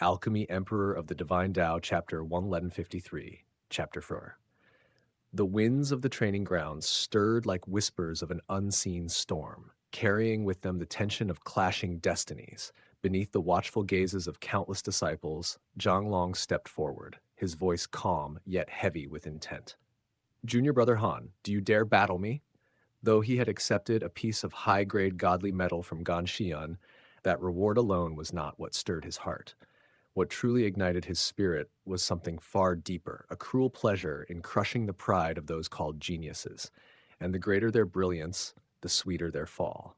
Alchemy Emperor of the Divine Dao, Chapter 11153, Chapter 4. The winds of the training grounds stirred like whispers of an unseen storm, carrying with them the tension of clashing destinies. Beneath the watchful gazes of countless disciples, Zhang Long stepped forward, his voice calm yet heavy with intent. Junior Brother Han, do you dare battle me? Though he had accepted a piece of high-grade godly metal from Gan Xian, that reward alone was not what stirred his heart. What truly ignited his spirit was something far deeper, a cruel pleasure in crushing the pride of those called geniuses, and the greater their brilliance, the sweeter their fall.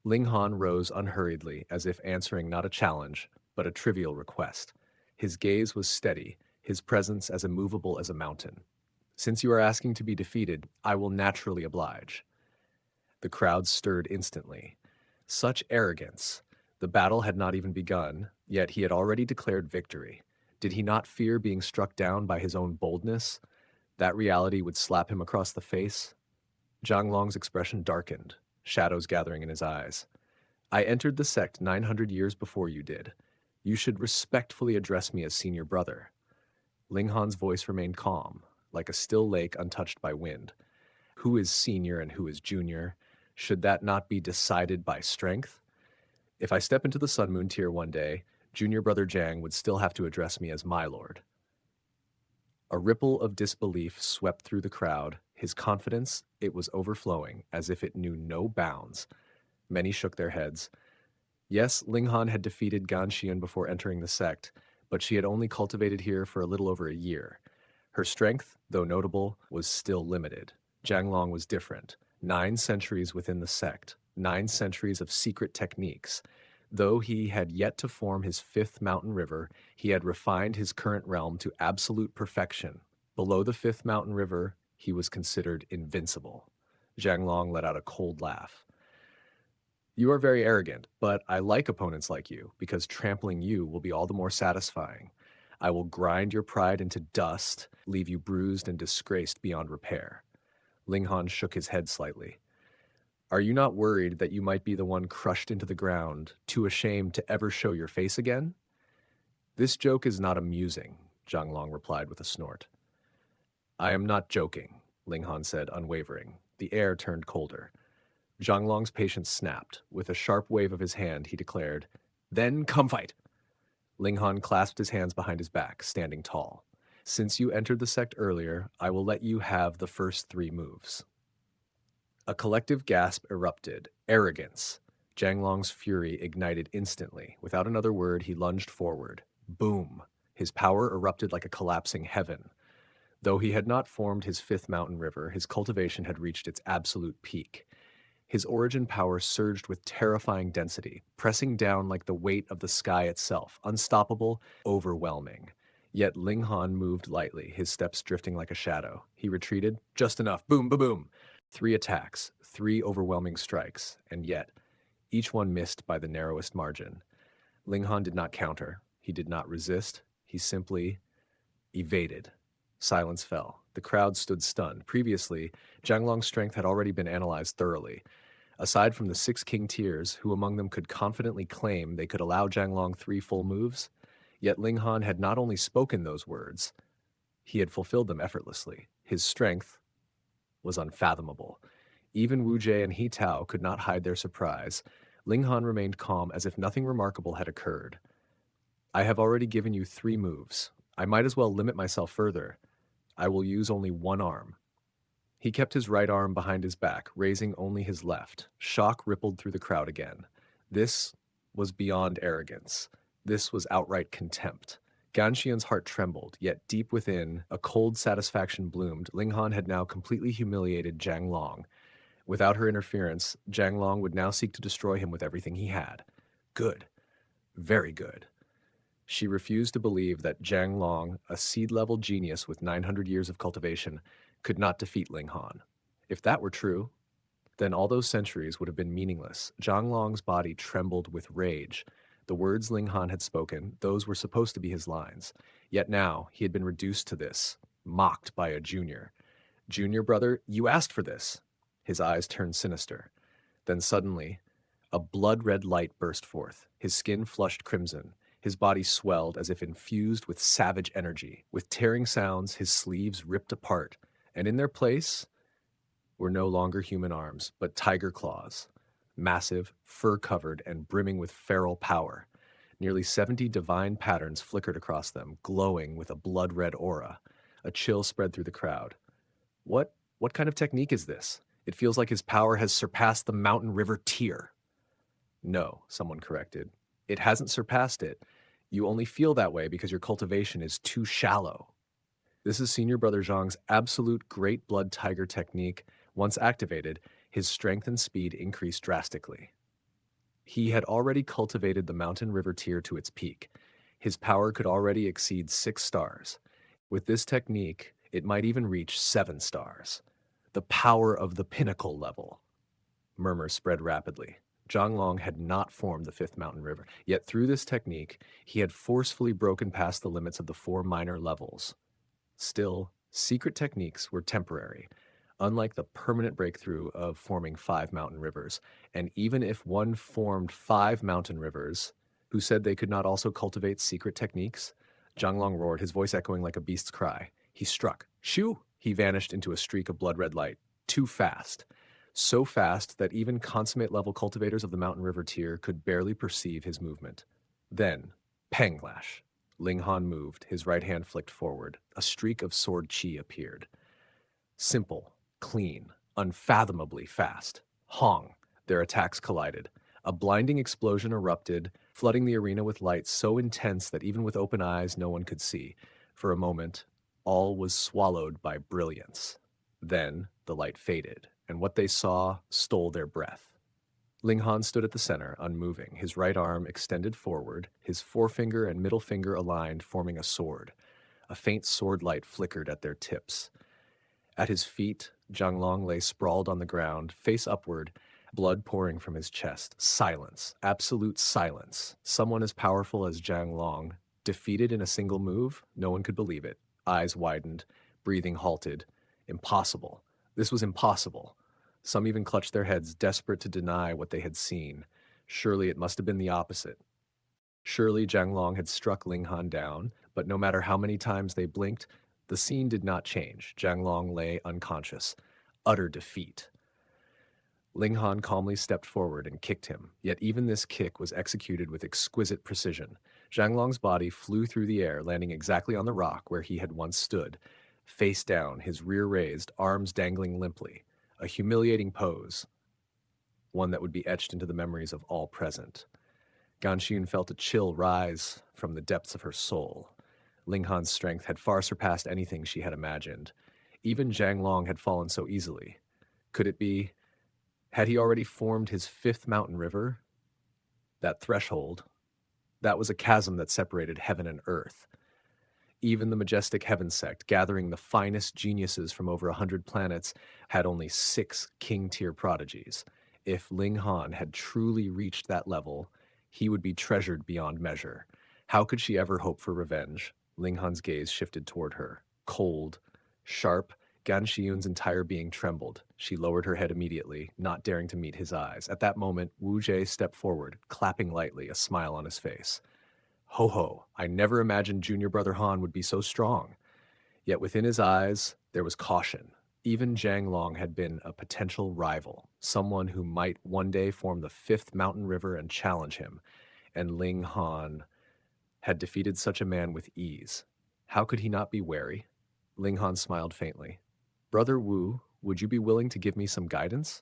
Ling Han rose unhurriedly, as if answering not a challenge, but a trivial request. His gaze was steady, his presence as immovable as a mountain. Since you are asking to be defeated, I will naturally oblige. The crowd stirred instantly. Such arrogance! The battle had not even begun, yet he had already declared victory. Did he not fear being struck down by his own boldness? That reality would slap him across the face. Zhang Long's expression darkened, shadows gathering in his eyes. I entered the sect 900 years before you did. You should respectfully address me as senior brother. Ling Han's voice remained calm, like a still lake untouched by wind. Who is senior and who is junior? Should that not be decided by strength? If I step into the Sun Moon tier one day, Junior Brother Jiang would still have to address me as my lord. A ripple of disbelief swept through the crowd. His confidence, it was overflowing, as if it knew no bounds. Many shook their heads. Yes, Ling Han had defeated Gan Xian before entering the sect, but she had only cultivated here for a little over a year. Her strength, though notable, was still limited. Zhang Long was different. 9 centuries within the sect, 9 centuries of secret techniques. Though he had yet to form his 5th mountain river, he had refined his current realm to absolute perfection. Below the 5th mountain river, he was considered invincible. Zhang Long let out a cold laugh. You are very arrogant, but I like opponents like you, because trampling you will be all the more satisfying. I will grind your pride into dust, leave you bruised and disgraced beyond repair. Ling Han shook his head slightly. Are you not worried that you might be the one crushed into the ground, too ashamed to ever show your face again? This joke is not amusing, Zhang Long replied with a snort. I am not joking, Ling Han said, unwavering. The air turned colder. Zhang Long's patience snapped. With a sharp wave of his hand, he declared, Then come fight! Ling Han clasped his hands behind his back, standing tall. Since you entered the sect earlier, I will let you have the first 3 moves. A collective gasp erupted. Arrogance. Zhang Long's fury ignited instantly. Without another word, he lunged forward. Boom! His power erupted like a collapsing heaven. Though he had not formed his 5th mountain river, his cultivation had reached its absolute peak. His origin power surged with terrifying density, pressing down like the weight of the sky itself, unstoppable, overwhelming. Yet Ling Han moved lightly, his steps drifting like a shadow. He retreated, just enough, boom, boom, boom. 3 attacks, 3 overwhelming strikes, and yet, each one missed by the narrowest margin. Ling Han did not counter, he did not resist, he simply evaded. Silence fell. The crowd stood stunned. Previously, Zhang Long's strength had already been analyzed thoroughly. Aside from the 6 king tiers, who among them could confidently claim they could allow Zhang Long 3 full moves? Yet Ling Han had not only spoken those words, he had fulfilled them effortlessly. His strength was unfathomable. Even Wu Jie and He Tao could not hide their surprise. Ling Han remained calm as if nothing remarkable had occurred. I have already given you 3 moves. I might as well limit myself further. I will use only 1 arm. He kept his right arm behind his back, raising only his left. Shock rippled through the crowd again. This was beyond arrogance. This was outright contempt. Gan Xian's heart trembled, yet deep within, a cold satisfaction bloomed. Ling Han had now completely humiliated Zhang Long. Without her interference, Zhang Long would now seek to destroy him with everything he had. Good. Very good. She refused to believe that Zhang Long, a seed-level genius with 900 years of cultivation, could not defeat Ling Han. If that were true, then all those centuries would have been meaningless. Zhang Long's body trembled with rage. The words Ling Han had spoken, those were supposed to be his lines. Yet now, he had been reduced to this, mocked by a junior. Junior brother, you asked for this. His eyes turned sinister. Then suddenly, a blood-red light burst forth. His skin flushed crimson. His body swelled as if infused with savage energy. With tearing sounds, his sleeves ripped apart, and in their place were no longer human arms, but tiger claws, massive, fur-covered, and brimming with feral power. Nearly 70 divine patterns flickered across them, glowing with a blood-red aura. A chill spread through the crowd. What kind of technique is this? It feels like his power has surpassed the mountain river tier. No, someone corrected. It hasn't surpassed it. You only feel that way because your cultivation is too shallow. This is Senior Brother Zhang's absolute great blood tiger technique. Once activated, his strength and speed increased drastically. He had already cultivated the mountain river tier to its peak. His power could already exceed 6 stars. With this technique, it might even reach 7 stars. The power of the pinnacle level. Murmurs spread rapidly. Zhang Long had not formed the 5th mountain river, yet through this technique, he had forcefully broken past the limits of the 4 minor levels. Still, secret techniques were temporary, unlike the permanent breakthrough of forming 5 mountain rivers. And even if one formed 5 mountain rivers, who said they could not also cultivate secret techniques? Zhang Long roared, his voice echoing like a beast's cry. He struck. Shoo! He vanished into a streak of blood-red light. Too fast. So fast that even consummate-level cultivators of the mountain river tier could barely perceive his movement. Then, panglash. Ling Han moved, his right hand flicked forward. A streak of sword chi appeared. Simple, clean, unfathomably fast. Hong. Their attacks collided. A blinding explosion erupted, flooding the arena with light so intense that even with open eyes no one could see. For a moment, all was swallowed by brilliance. Then the light faded, and what they saw stole their breath. Ling Han stood at the center, unmoving, his right arm extended forward, his forefinger and middle finger aligned, forming a sword. A faint sword light flickered at their tips. At his feet, Zhang Long lay sprawled on the ground, face upward, blood pouring from his chest. Silence, absolute silence. Someone as powerful as Zhang Long, defeated in a single move? No one could believe it. Eyes widened, breathing halted. Impossible. This was impossible. Some even clutched their heads, desperate to deny what they had seen. Surely it must have been the opposite. Surely Zhang Long had struck Ling Han down, but no matter how many times they blinked, the scene did not change. Zhang Long lay unconscious. Utter defeat. Ling Han calmly stepped forward and kicked him, yet even this kick was executed with exquisite precision. Zhang Long's body flew through the air, landing exactly on the rock where he had once stood. Face down, his rear raised, arms dangling limply. A humiliating pose, one that would be etched into the memories of all present. Ganxian felt a chill rise from the depths of her soul. Ling Han's strength had far surpassed anything she had imagined. Even Zhang Long had fallen so easily. Could it be? Had he already formed his 5th mountain river? That threshold, that was a chasm that separated heaven and earth. Even the majestic heaven sect, gathering the finest geniuses from over 100 planets, had only 6 king-tier prodigies. If Ling Han had truly reached that level, he would be treasured beyond measure. How could she ever hope for revenge? Ling Han's gaze shifted toward her. Cold, sharp, Gan Shiyun's entire being trembled. She lowered her head immediately, not daring to meet his eyes. At that moment, Wu Jie stepped forward, clapping lightly, a smile on his face. Ho ho, I never imagined Junior Brother Han would be so strong. Yet within his eyes, there was caution. Even Zhang Long had been a potential rival, someone who might one day form the 5th mountain river and challenge him. And Ling Han had defeated such a man with ease. How could he not be wary? Ling Han smiled faintly. Brother Wu, would you be willing to give me some guidance?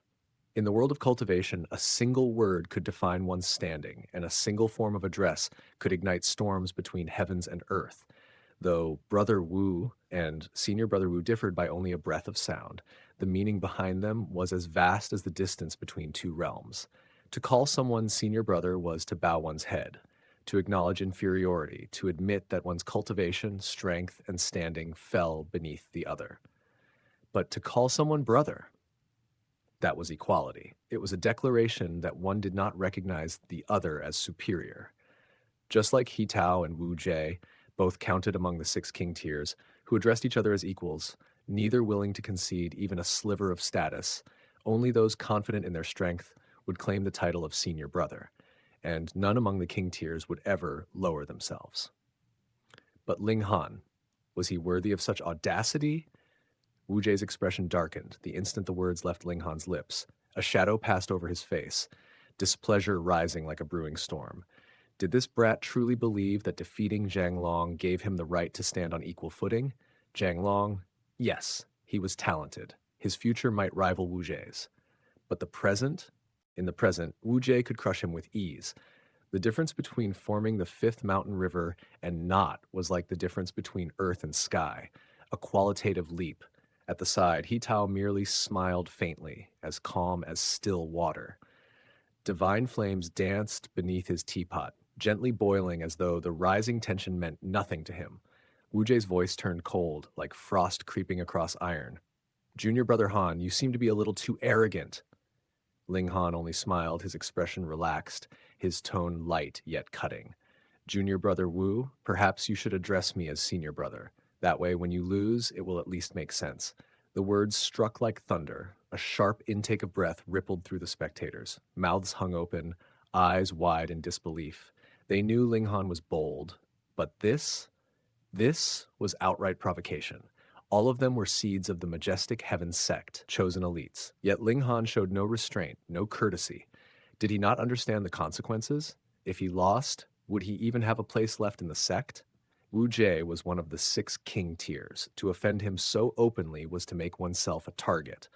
In the world of cultivation, a single word could define one's standing, and a single form of address could ignite storms between heavens and earth. Though Brother Wu and Senior Brother Wu differed by only a breath of sound, the meaning behind them was as vast as the distance between 2 realms. To call someone Senior Brother was to bow one's head, to acknowledge inferiority, to admit that one's cultivation, strength, and standing fell beneath the other. But to call someone brother, that was equality. It was a declaration that one did not recognize the other as superior. Just like He Tao and Wu Jie, both counted among the 6 king tiers, who addressed each other as equals, neither willing to concede even a sliver of status, only those confident in their strength would claim the title of senior brother. and none among the king tiers would ever lower themselves. But Ling Han, was he worthy of such audacity? Wu Jie's expression darkened the instant the words left Ling Han's lips. A shadow passed over his face, displeasure rising like a brewing storm. Did this brat truly believe that defeating Zhang Long gave him the right to stand on equal footing? Zhang Long, yes, he was talented. His future might rival Wu Jie's. But the present? In the present, Wu Jie could crush him with ease. The difference between forming the fifth mountain river and not was like the difference between earth and sky, a qualitative leap. At the side, He Tao merely smiled faintly, as calm as still water. Divine flames danced beneath his teapot, gently boiling as though the rising tension meant nothing to him. Wu Jie's voice turned cold, like frost creeping across iron. Junior Brother Han, you seem to be a little too arrogant. Ling Han only smiled, his expression relaxed, his tone light yet cutting. Junior Brother Wu, perhaps you should address me as Senior Brother. That way, when you lose, it will at least make sense. The words struck like thunder. A sharp intake of breath rippled through the spectators. Mouths hung open, eyes wide in disbelief. They knew Ling Han was bold, but this was outright provocation. All of them were seeds of the majestic heaven sect, chosen elites. Yet Ling Han showed no restraint, no courtesy. Did he not understand the consequences? If he lost, would he even have a place left in the sect? Wu Jie was one of the 6 king tiers. To offend him so openly was to make oneself a target.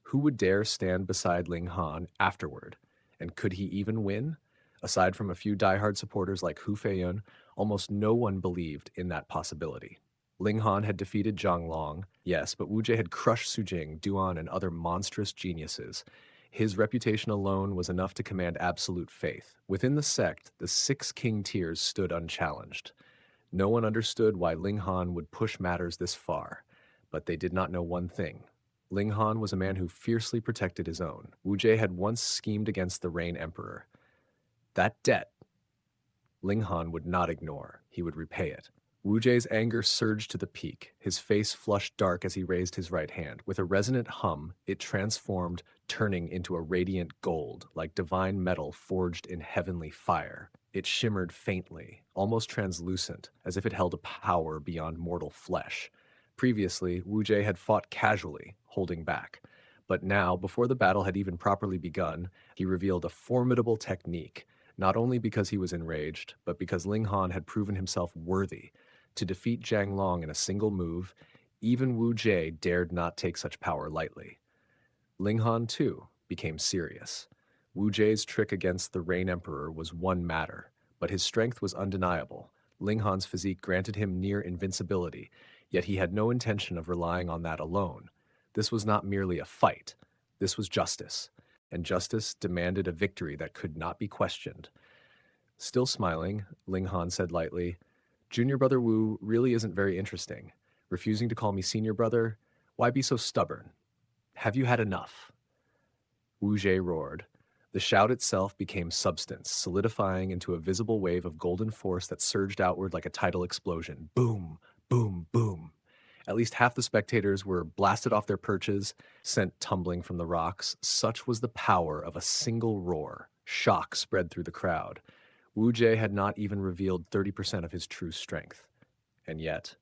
Who would dare stand beside Ling Han afterward? And could he even win? Aside from a few diehard supporters like Hu Feiyun, almost no one believed in that possibility. Ling Han had defeated Zhang Long, yes, but Wu Jie had crushed Su Jing, Duan, and other monstrous geniuses. His reputation alone was enough to command absolute faith. Within the sect, the 6 king tiers stood unchallenged. No one understood why Ling Han would push matters this far, but they did not know one thing. Ling Han was a man who fiercely protected his own. Wu Jie had once schemed against the Reign Emperor. That debt, Ling Han would not ignore. He would repay it. Wu Jie's anger surged to the peak. His face flushed dark as he raised his right hand. With a resonant hum, it transformed, turning into a radiant gold, like divine metal forged in heavenly fire. It shimmered faintly, almost translucent, as if it held a power beyond mortal flesh. Previously, Wu Jie had fought casually, holding back. But now, before the battle had even properly begun, he revealed a formidable technique, not only because he was enraged, but because Ling Han had proven himself worthy. To defeat Zhang Long in a single move, even Wu Jie dared not take such power lightly. Ling Han, too, became serious. Wu Jie's trick against the Reign Emperor was one matter, but his strength was undeniable. Ling Han's physique granted him near invincibility, yet he had no intention of relying on that alone. This was not merely a fight. This was justice, and justice demanded a victory that could not be questioned. Still smiling, Ling Han said lightly, Junior Brother Wu really isn't very interesting. Refusing to call me Senior Brother? Why be so stubborn? Have you had enough? Wu Jie roared. The shout itself became substance, solidifying into a visible wave of golden force that surged outward like a tidal explosion. Boom, boom, boom. At least half the spectators were blasted off their perches, sent tumbling from the rocks. Such was the power of a single roar. Shock spread through the crowd. Wu Jie had not even revealed 30% of his true strength. And yet,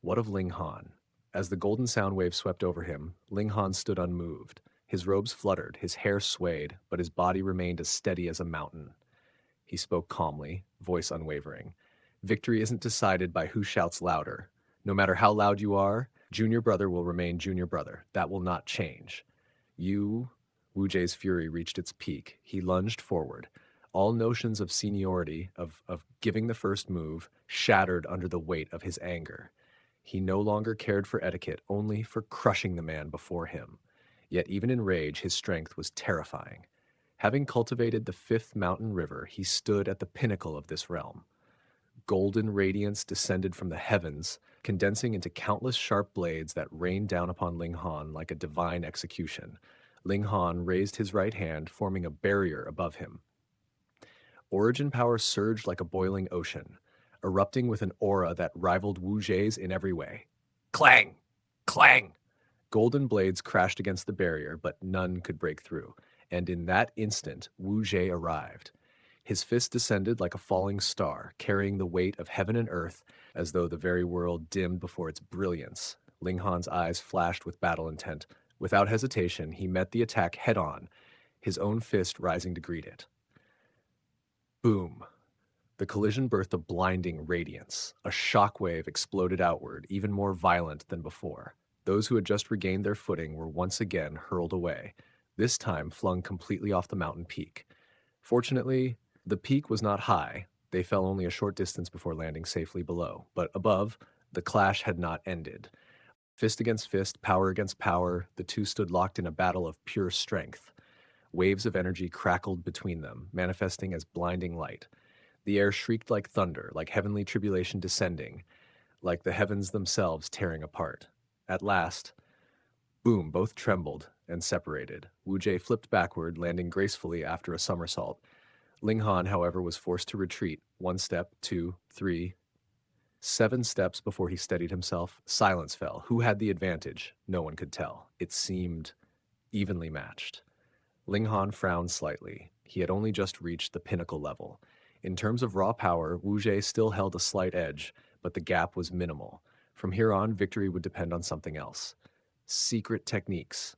what of Ling Han? As the golden sound wave swept over him, Ling Han stood unmoved. His robes fluttered, his hair swayed, but his body remained as steady as a mountain. He spoke calmly, voice unwavering. Victory isn't decided by who shouts louder. No matter how loud you are, Junior Brother will remain Junior Brother. That will not change. Wu Jie's fury reached its peak. He lunged forward. All notions of seniority, of giving the first move, shattered under the weight of his anger. He no longer cared for etiquette, only for crushing the man before him. Yet even in rage, his strength was terrifying. Having cultivated the 5th mountain river, he stood at the pinnacle of this realm. Golden radiance descended from the heavens, condensing into countless sharp blades that rained down upon Ling Han like a divine execution. Ling Han raised his right hand, forming a barrier above him. Origin power surged like a boiling ocean, erupting with an aura that rivaled Wu Jie's in every way. Clang! Clang! Golden blades crashed against the barrier, but none could break through. And in that instant, Wu Jie arrived. His fist descended like a falling star, carrying the weight of heaven and earth as though the very world dimmed before its brilliance. Ling Han's eyes flashed with battle intent. Without hesitation, he met the attack head-on, his own fist rising to greet it. Boom! The collision birthed a blinding radiance. A shockwave exploded outward, even more violent than before. Those who had just regained their footing were once again hurled away, this time flung completely off the mountain peak. Fortunately, the peak was not high. They fell only a short distance before landing safely below. But above, the clash had not ended. Fist against fist, power against power, the two stood locked in a battle of pure strength. Waves of energy crackled between them, manifesting as blinding light. The air shrieked like thunder, like heavenly tribulation descending, like the heavens themselves tearing apart. At last, boom, both trembled and separated. Wu Jie flipped backward, landing gracefully after a somersault. Ling Han, however, was forced to retreat. 1 step, 2, 3, 7 steps before he steadied himself. Silence fell. Who had the advantage? No one could tell. It seemed evenly matched. Ling Han frowned slightly. He had only just reached the pinnacle level. In terms of raw power, Wu Jie still held a slight edge, but the gap was minimal. From here on, victory would depend on something else. Secret techniques.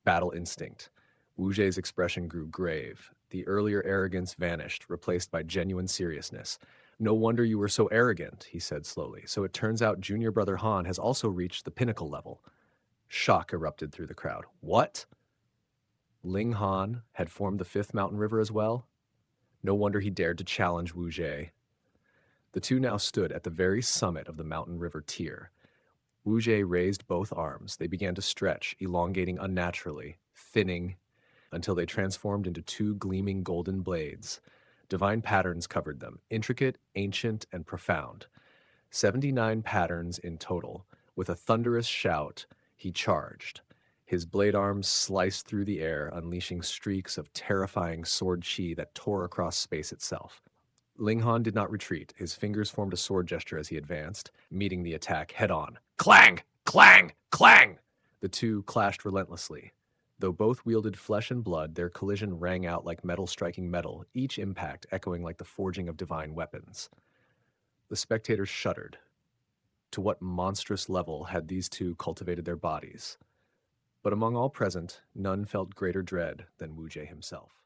Battle instinct. Wu Jie's expression grew grave. The earlier arrogance vanished, replaced by genuine seriousness. No wonder you were so arrogant, he said slowly. So it turns out junior brother Han has also reached the pinnacle level. Shock erupted through the crowd. What? Ling Han had formed the fifth mountain river as well? No wonder he dared to challenge Wu Jie. The two now stood at the very summit of the mountain river tier. Wu Jie raised both arms. They began to stretch, elongating unnaturally, thinning, until they transformed into 2 gleaming golden blades. Divine patterns covered them, intricate, ancient, and profound. 79 patterns in total. With a thunderous shout, he charged. His blade arms sliced through the air, unleashing streaks of terrifying sword chi that tore across space itself. Ling Han did not retreat. His fingers formed a sword gesture as he advanced, meeting the attack head-on. Clang! Clang! Clang! The two clashed relentlessly. Though both wielded flesh and blood, their collision rang out like metal striking metal, each impact echoing like the forging of divine weapons. The spectators shuddered. To what monstrous level had these two cultivated their bodies? But among all present, none felt greater dread than Wu Jie himself.